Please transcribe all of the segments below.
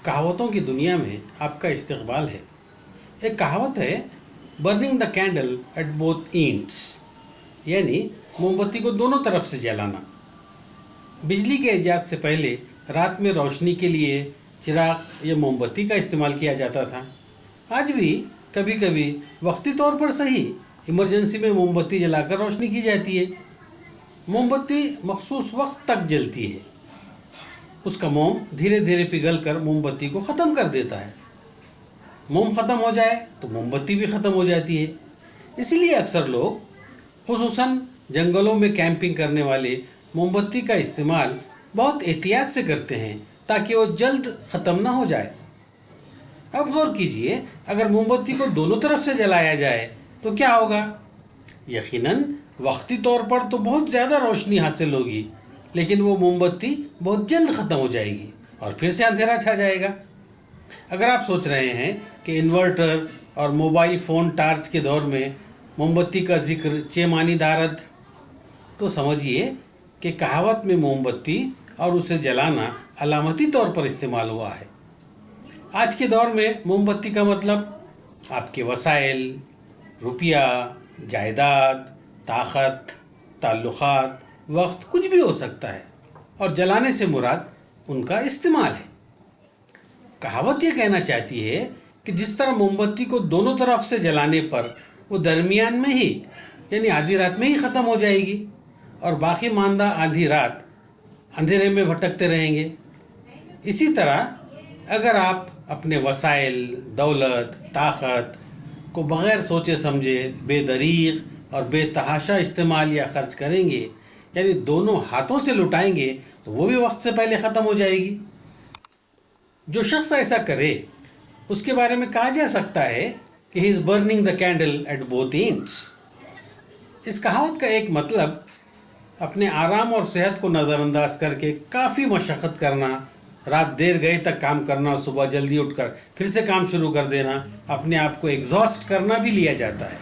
कहावतों की दुनिया में आपका इस्तकबाल है। एक कहावत है, burning the candle at both ends, यानी मोमबत्ती को दोनों तरफ से जलाना। बिजली के इजाद से पहले रात में रोशनी के लिए चिराग या मोमबत्ती का इस्तेमाल किया जाता था। आज भी कभी कभी वक्ती तौर पर सही, इमरजेंसी में मोमबत्ती जलाकर रोशनी की जाती है। मोमबत्ती मखसूस वक्त तक जलती है। उसका मोम धीरे धीरे पिघल कर मोमबत्ती को ख़त्म कर देता है। मोम ख़त्म हो जाए तो मोमबत्ती भी ख़त्म हो जाती है। इसीलिए अक्सर लोग, खुसूसन जंगलों में कैंपिंग करने वाले, मोमबत्ती का इस्तेमाल बहुत एहतियात से करते हैं ताकि वो जल्द ख़त्म ना हो जाए। अब गौर कीजिए, अगर मोमबत्ती को दोनों तरफ से जलाया जाए तो क्या होगा? यकीनन वक्ती तौर पर तो बहुत ज़्यादा रोशनी हासिल होगी, लेकिन वो मोमबत्ती बहुत जल्द ख़त्म हो जाएगी और फिर से अंधेरा छा जाएगा। अगर आप सोच रहे हैं कि इन्वर्टर और मोबाइल फ़ोन टार्च के दौर में मोमबत्ती का जिक्र चेमानी दारद, तो समझिए कि कहावत में मोमबत्ती और उसे जलाना अलामती तौर पर इस्तेमाल हुआ है। आज के दौर में मोमबत्ती का मतलब आपके वसाइल, रुपया, जायदाद, ताकत, ताल्लुकात, वक्त कुछ भी हो सकता है, और जलाने से मुराद उनका इस्तेमाल है। कहावत ये कहना चाहती है कि जिस तरह मोमबत्ती को दोनों तरफ से जलाने पर वो दरमियान में ही, यानी आधी रात में ही ख़त्म हो जाएगी और बाकी मानदा आधी रात अंधेरे में भटकते रहेंगे। इसी तरह अगर आप अपने वसाइल, दौलत, ताकत को बग़ैर सोचे समझे बेदरीग और बेतहाशा इस्तेमाल या खर्च करेंगे, यानी दोनों हाथों से लुटाएंगे, तो वो भी वक्त से पहले ख़त्म हो जाएगी। जो शख्स ऐसा करे उसके बारे में कहा जा सकता है कि he is burning the candle at both ends. इस कहावत का एक मतलब अपने आराम और सेहत को नज़रअंदाज करके काफ़ी मशक्क़त करना, रात देर गए तक काम करना और सुबह जल्दी उठकर फिर से काम शुरू कर देना, अपने आप को एग्जॉस्ट करना भी लिया जाता है।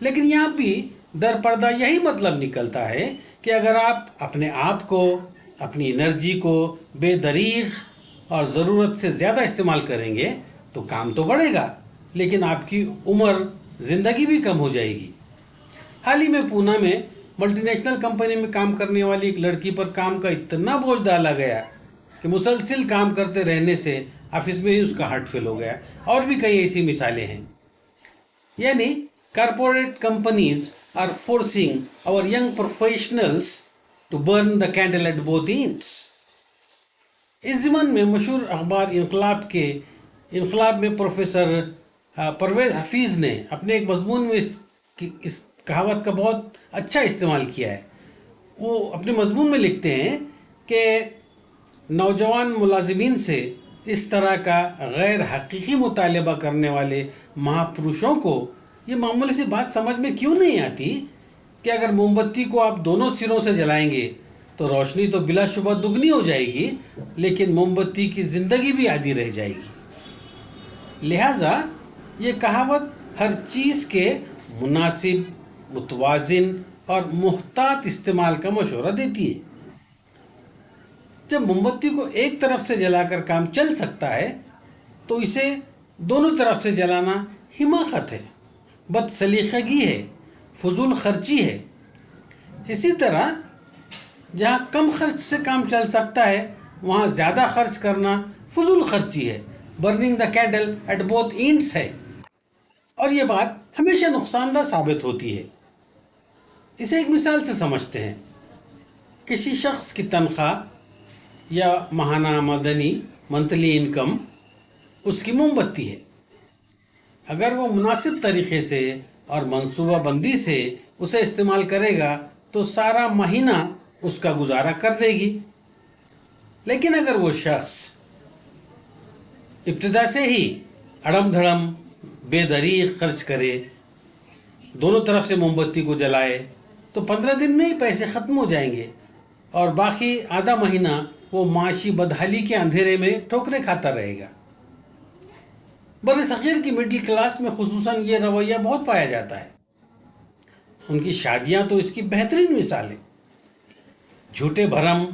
लेकिन यहाँ भी दर पर्दा यही मतलब निकलता है कि अगर आप अपने आप को, अपनी एनर्जी को बेदरीग और ज़रूरत से ज़्यादा इस्तेमाल करेंगे तो काम तो बढ़ेगा, लेकिन आपकी उम्र, ज़िंदगी भी कम हो जाएगी। हाल ही में पूना में मल्टीनेशनल कंपनी में काम करने वाली एक लड़की पर काम का इतना बोझ डाला गया कि मुसलसिल काम करते रहने से ऑफिस में ही उसका हार्ट फेल हो गया। और भी कई ऐसी मिसालें हैं। यानी corporate companies are forcing our young professionals to burn the candle at both ends. इस ज़माने में मशहूर अखबार इनकलाब में प्रोफेसर परवेज़ हफीज़ ने अपने एक मजमून में इस कहावत का बहुत अच्छा इस्तेमाल किया है। वो अपने मजमून में लिखते हैं कि नौजवान मुलाजिमीन से इस तरह का गैर हकीकी मुतालबा करने वाले महापुरुषों को ये मामूली सी बात समझ में क्यों नहीं आती कि अगर मोमबत्ती को आप दोनों सिरों से जलाएंगे तो रोशनी तो बिलाशुबा दुगनी हो जाएगी, लेकिन मोमबत्ती की ज़िंदगी भी आधी रह जाएगी। लिहाजा ये कहावत हर चीज़ के मुनासिब, मुतवाज़िन और मुहतात इस्तेमाल का मशवरा देती है। जब मोमबत्ती को एक तरफ से जलाकर काम चल सकता है तो इसे दोनों तरफ से जलाना हिमाकत है, बदसलीक़गी है, फजूल खर्ची है। इसी तरह जहाँ कम खर्च से काम चल सकता है वहाँ ज़्यादा खर्च करना फजूल खर्ची है, burning the candle at both ends है। और ये बात हमेशा नुकसानदा साबित होती है। इसे एक मिसाल से समझते हैं। किसी शख्स की तनख्वाह या माहाना आमदनी, मंथली इनकम, उसकी मोमबत्ती है। अगर वो मुनासिब तरीक़े से और मंसूबा बंदी से उसे इस्तेमाल करेगा तो सारा महीना उसका गुजारा कर देगी। लेकिन अगर वो शख्स इब्तिदा से ही अड़म धड़म बेदरीग खर्च करे, दोनों तरफ से मोमबत्ती को जलाए, तो 15 दिन में ही पैसे ख़त्म हो जाएंगे और बाकी आधा महीना वो माशी बदहाली के अंधेरे में ठोकरें खाता रहेगा। बरसग़ीर की मिडिल क्लास में खुसूसन ये रवैया बहुत पाया जाता है। उनकी शादियां तो इसकी बेहतरीन मिसाल है। झूठे भरम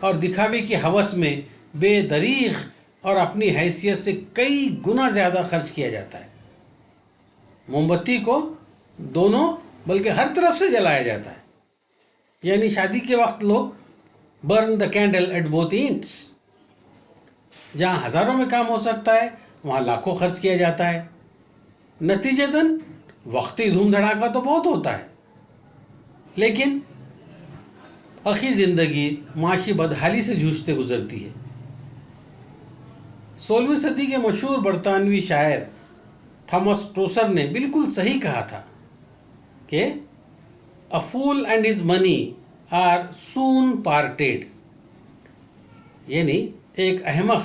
और दिखावे की हवस में बेदरीग اور اپنی حیثیت سے کئی گنا زیادہ خرچ کیا جاتا ہے. موم بتی کو دونوں بلکہ ہر طرف سے جلایا جاتا ہے. یعنی شادی کے وقت لوگ burn the candle at both ends. جہاں ہزاروں میں کام ہو سکتا ہے وہاں لاکھوں خرچ کیا جاتا ہے. نتیجتاً وقتی دھوم دھڑاکا تو بہت ہوتا ہے، لیکن اخی زندگی معاشی بدحالی سے جوجھتے گزرتی ہے. 16ویں صدی کے مشہور برطانوی شاعر تھامس ٹوسر نے بالکل صحیح کہا تھا کہ A fool and his money are soon parted. یعنی ایک احمق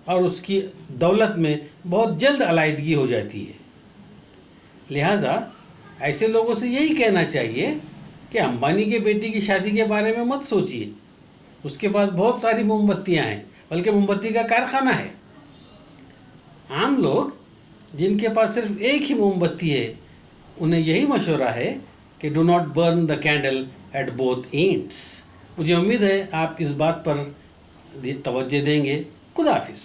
اور اس کی دولت میں بہت جلد علیحدگی ہو جاتی ہے. لہٰذا ایسے لوگوں سے یہی کہنا چاہیے کہ امبانی کے بیٹی کی شادی کے بارے میں مت سوچیے. اس کے پاس بہت ساری موم بتیاں ہیں، بلکہ موم بتی کا کارخانہ ہے. عام لوگ جن کے پاس صرف ایک ہی موم بتی ہے انہیں یہی مشورہ ہے کہ do not burn the candle at both ends. مجھے امید ہے آپ اس بات پر توجہ دیں گے. خدا حافظ.